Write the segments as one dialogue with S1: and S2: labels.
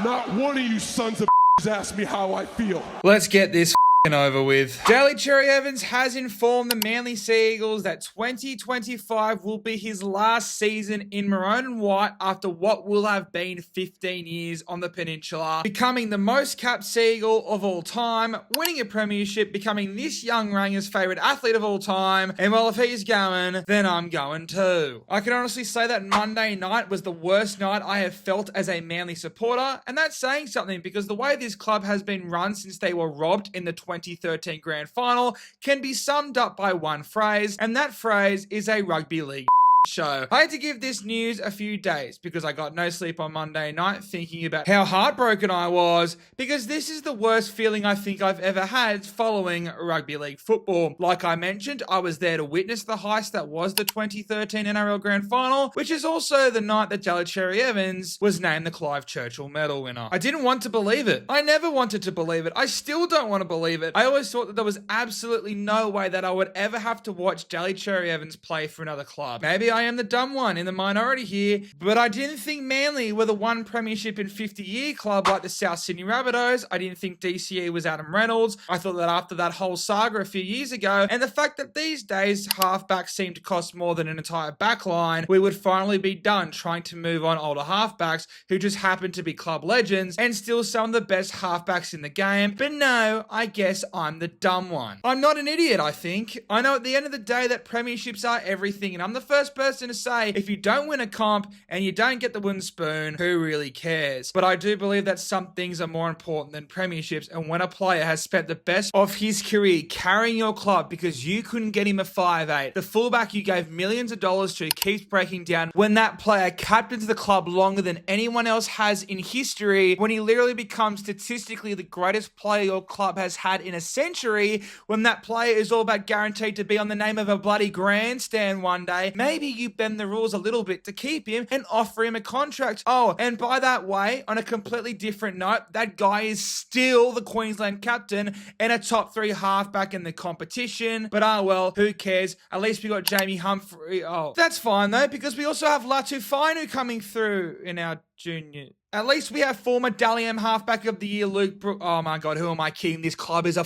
S1: Not one of you sons of asked me how I feel.
S2: Let's get this over with. Daly Cherry Evans has informed the Manly Sea Eagles that 2025 will be his last season in maroon and white after what will have been 15 years on the peninsula, becoming the most capped Sea Eagle of all time, winning a premiership, becoming this young Ranger's favourite athlete of all time, and well, if he's going, then I'm going too. I can honestly say that Monday night was the worst night I have felt as a Manly supporter, and that's saying something because the way this club has been run since they were robbed in the 2013 grand final can be summed up by one phrase, and that phrase is a rugby league show. I had to give this news a few days because I got no sleep on Monday night thinking about how heartbroken I was, because this is the worst feeling I think I've ever had following rugby league football. Like I mentioned, I was there to witness the heist that was the 2013 NRL Grand Final, which is also the night that Daly Cherry Evans was named the Clive Churchill Medal winner. I didn't want to believe it. I never wanted to believe it. I still don't want to believe it. I always thought that there was absolutely no way that I would ever have to watch Daly Cherry Evans play for another club. Maybe I am the dumb one in the minority here, but I didn't think Manly were the one premiership in 50-year club like the South Sydney Rabbitohs. I didn't think DCE was Adam Reynolds. I thought that after that whole saga a few years ago, and the fact that these days halfbacks seem to cost more than an entire backline, we would finally be done trying to move on older halfbacks who just happen to be club legends and still some of the best halfbacks in the game. But no, I guess I'm the dumb one. I'm not an idiot, I think. I know at the end of the day that premierships are everything, and I'm the first person to say if you don't win a comp and you don't get the wooden spoon, who really cares? But I do believe that some things are more important than premierships, and when a player has spent the best of his career carrying your club because you couldn't get him a 5'8", the fullback you gave millions of dollars to keeps breaking down, when that player captains the club longer than anyone else has in history, when he literally becomes statistically the greatest player your club has had in a century, when that player is all but guaranteed to be on the name of a bloody grandstand one day, maybe you bend the rules a little bit to keep him and offer him a contract. Oh, and by that way, on a completely different note, that guy is still the Queensland captain and a top 3 halfback in the competition. But well, who cares? At least we got Jamie Humphrey. Oh, that's fine though, because we also have Latu Fainu coming through in our junior. At least we have former Dally M halfback of the year, Luke Brook. Oh my God, who am I kidding? This club is a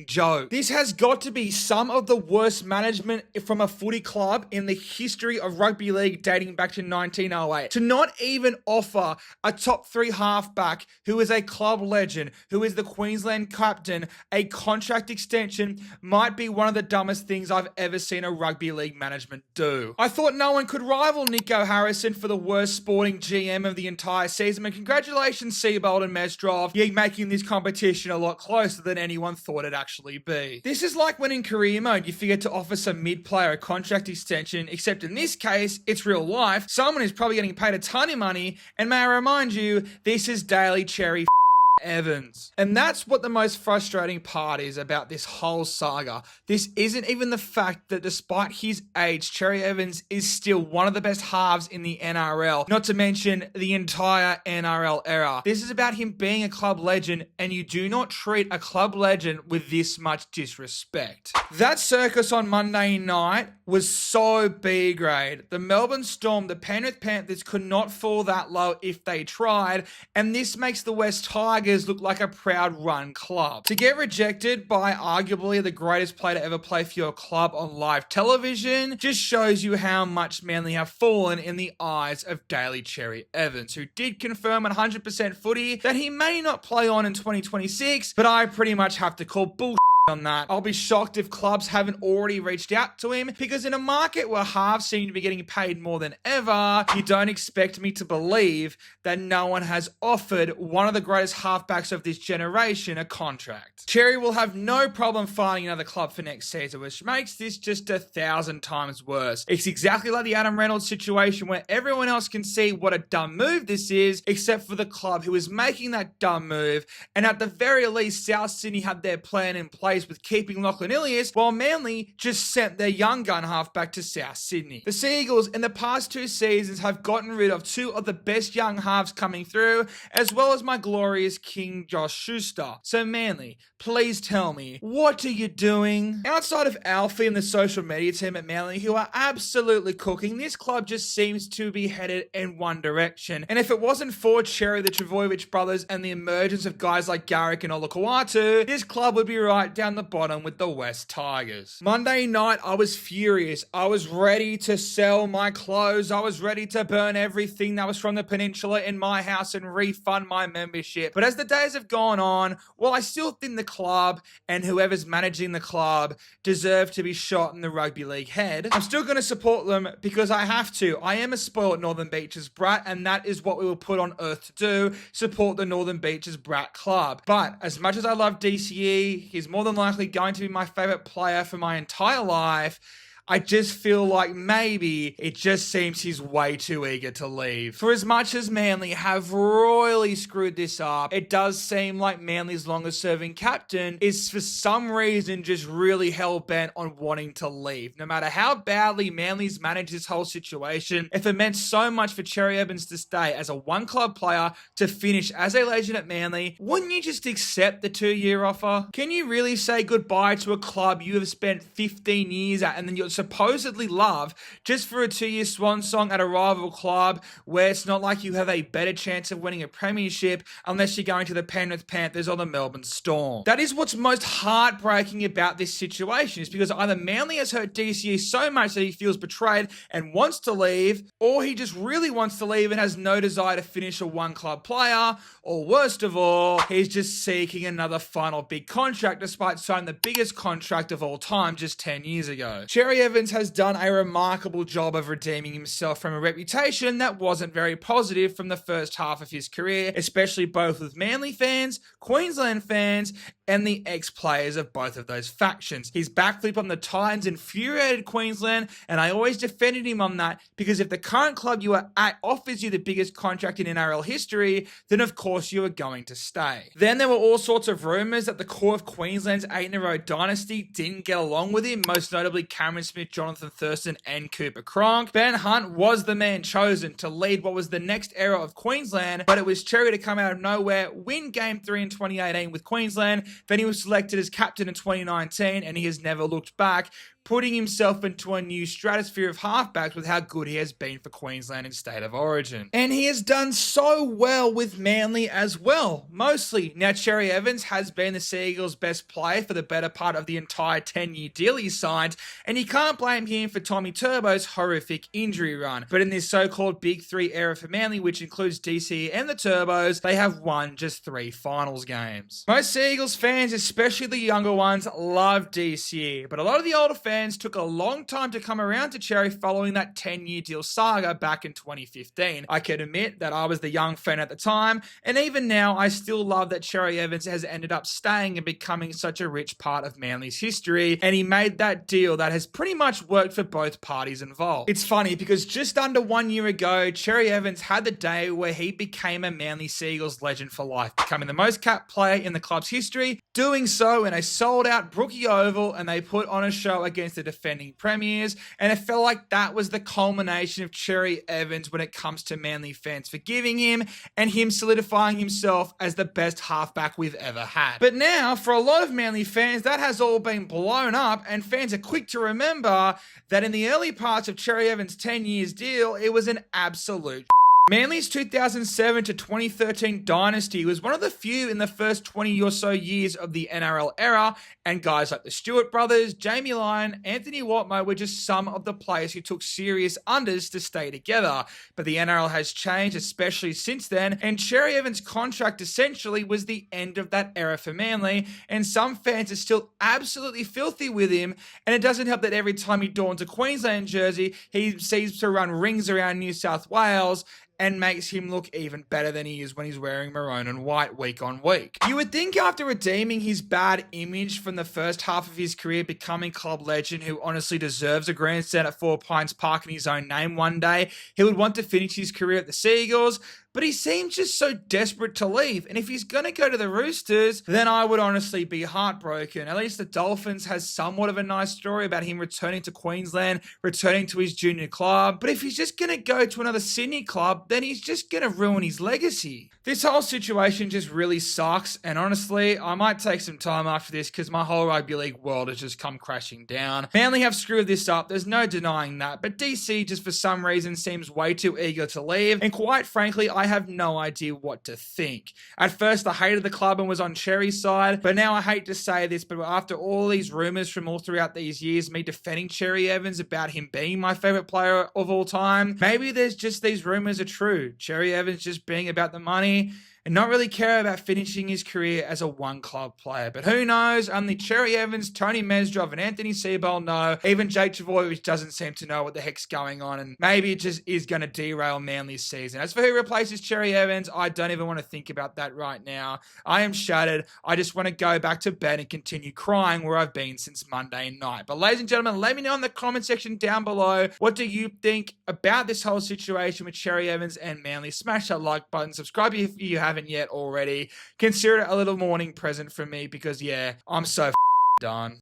S2: joke. This has got to be some of the worst management from a footy club in the history of rugby league dating back to 1908. To not even offer a top 3 halfback who is a club legend, who is the Queensland captain, a contract extension might be one of the dumbest things I've ever seen a rugby league management do. I thought no one could rival Nico Harrison for the worst sporting GM of the entire season, and congratulations Seabold and Mestrov, you're making this competition a lot closer than anyone thought it actually be. This is like when in career mode you forget to offer some mid-player a contract extension, except in this case, it's real life. Someone is probably getting paid a ton of money, and may I remind you, this is Daly Cherry Evans. And that's what the most frustrating part is about this whole saga. This isn't even the fact that despite his age, Cherry Evans is still one of the best halves in the NRL, not to mention the entire NRL era. This is about him being a club legend, and you do not treat a club legend with this much disrespect. That circus on Monday night was so B grade. The Melbourne Storm, the Penrith Panthers could not fall that low if they tried, and this makes the West Tigers look like a proud run club. To get rejected by arguably the greatest player to ever play for your club on live television just shows you how much Manly have fallen in the eyes of Daly Cherry Evans, who did confirm 100% footy that he may not play on in 2026, but I pretty much have to call bullshit on that. I'll be shocked if clubs haven't already reached out to him, because in a market where halves seem to be getting paid more than ever, you don't expect me to believe that no one has offered one of the greatest halfbacks of this generation a contract. Cherry will have no problem finding another club for next season, which makes this just 1,000 times worse. It's exactly like the Adam Reynolds situation where everyone else can see what a dumb move this is, except for the club who is making that dumb move, and at the very least, South Sydney had their plan in place ways with keeping Lachlan Ilias, while Manly just sent their young gun half back to South Sydney. The Sea Eagles in the past 2 seasons have gotten rid of 2 of the best young halves coming through, as well as my glorious King Josh Schuster. So Manly, please tell me, what are you doing? Outside of Alfie and the social media team at Manly, who are absolutely cooking, this club just seems to be headed in one direction. And if it wasn't for Cherry, the Trbojevic brothers, and the emergence of guys like Garrick and Olakau'atu, this club would be right down the bottom with the West Tigers. Monday night, I was furious. I was ready to sell my clothes. I was ready to burn everything that was from the peninsula in my house and refund my membership. But as the days have gone on, well, I still think the club and whoever's managing the club deserve to be shot in the rugby league head. I'm still going to support them because I have to. I am a spoiled Northern Beaches brat, and that is what we were put on earth to do, support the Northern Beaches brat club. But as much as I love DCE, he's more than likely going to be my favorite player for my entire life. I just feel like maybe it just seems he's way too eager to leave. For as much as Manly have royally screwed this up, it does seem like Manly's longest serving captain is for some reason just really hell-bent on wanting to leave. No matter how badly Manly's managed this whole situation, if it meant so much for Cherry Evans to stay as a one-club player to finish as a legend at Manly, wouldn't you just accept the 2-year offer? Can you really say goodbye to a club you have spent 15 years at and then you're supposedly love just for a 2-year swan song at a rival club where it's not like you have a better chance of winning a premiership unless you're going to the Penrith Panthers or the Melbourne Storm? That is what's most heartbreaking about this situation, is because either Manly has hurt DCE so much that he feels betrayed and wants to leave, or he just really wants to leave and has no desire to finish a one-club player, or worst of all, he's just seeking another final big contract despite signing the biggest contract of all time just 10 years ago. Cherry Evans has done a remarkable job of redeeming himself from a reputation that wasn't very positive from the first half of his career, especially both with Manly fans, Queensland fans, and the ex-players of both of those factions. His backflip on the Titans infuriated Queensland, and I always defended him on that because if the current club you are at offers you the biggest contract in NRL history, then of course you are going to stay. Then there were all sorts of rumours that the core of Queensland's 8-in-a-row dynasty didn't get along with him, most notably Cameron Smith, Jonathan Thurston, and Cooper Cronk. Ben Hunt was the man chosen to lead what was the next era of Queensland, but it was Cherry to come out of nowhere, win Game 3 in 2018 with Queensland. Then he was selected as captain in 2019, and he has never looked back, putting himself into a new stratosphere of halfbacks with how good he has been for Queensland in State of Origin. And he has done so well with Manly as well, mostly. Now, Cherry Evans has been the Sea Eagles' best player for the better part of the entire 10-year deal he signed, and you can't blame him for Tommy Turbo's horrific injury run. But in this so-called Big 3 era for Manly, which includes DCE and the Turbos, they have won just 3 finals games. Most Sea Eagles fans, especially the younger ones, love DCE, but a lot of the older fans took a long time to come around to Cherry following that 10-year deal saga back in 2015. I can admit that I was the young fan at the time, and even now I still love that Cherry Evans has ended up staying and becoming such a rich part of Manly's history, and he made that deal that has pretty much worked for both parties involved. It's funny because just under 1 year ago, Cherry Evans had the day where he became a Manly Sea Eagles legend for life, becoming the most capped player in the club's history, doing so in a sold-out Brookie Oval, and they put on a show against the defending premiers, and it felt like that was the culmination of Cherry Evans when it comes to Manly fans forgiving him and him solidifying himself as the best halfback we've ever had. But now, for a lot of Manly fans, that has all been blown up, and fans are quick to remember that in the early parts of Cherry Evans' 10 years deal, it was an absolute Manly's 2007 to 2013 dynasty was one of the few in the first 20 or so years of the NRL era, and guys like the Stewart brothers, Jamie Lyon, Anthony Watmough were just some of the players who took serious unders to stay together. But the NRL has changed, especially since then, and Cherry Evans' contract essentially was the end of that era for Manly, and some fans are still absolutely filthy with him, and it doesn't help that every time he dons a Queensland jersey, he seems to run rings around New South Wales and makes him look even better than he is when he's wearing maroon and white week on week. You would think after redeeming his bad image from the first half of his career, becoming club legend who honestly deserves a grandstand at 4 Pines Park in his own name one day, he would want to finish his career at the Sea Eagles. but he seems just so desperate to leave. And if he's going to go to the Roosters, then I would honestly be heartbroken. At least the Dolphins has somewhat of a nice story about him returning to Queensland, returning to his junior club. But if he's just going to go to another Sydney club, then he's just going to ruin his legacy. This whole situation just really sucks. And honestly, I might take some time after this because my whole rugby league world has just come crashing down. Manly have screwed this up. There's no denying that. But DC just for some reason seems way too eager to leave. And quite frankly, I have no idea what to think. At first, I hated the club and was on Cherry's side. But now I hate to say this, but after all these rumors from all throughout these years, me defending Cherry Evans about him being my favorite player of all time, maybe there's just these rumors are true. Cherry Evans just being about the money and not really care about finishing his career as a one-club player. But who knows? Only Cherry Evans, Tony Mesdrov, and Anthony Seabold know. Even Jake Trbojevic doesn't seem to know what the heck's going on, and maybe it just is going to derail Manly's season. As for who replaces Cherry Evans, I don't even want to think about that right now. I am shattered. I just want to go back to bed and continue crying where I've been since Monday night. But ladies and gentlemen, let me know in the comment section down below, what do you think about this whole situation with Cherry Evans and Manly? Smash that like button, subscribe if you haven't yet already. Consider it a little morning present from me because, yeah, I'm so done.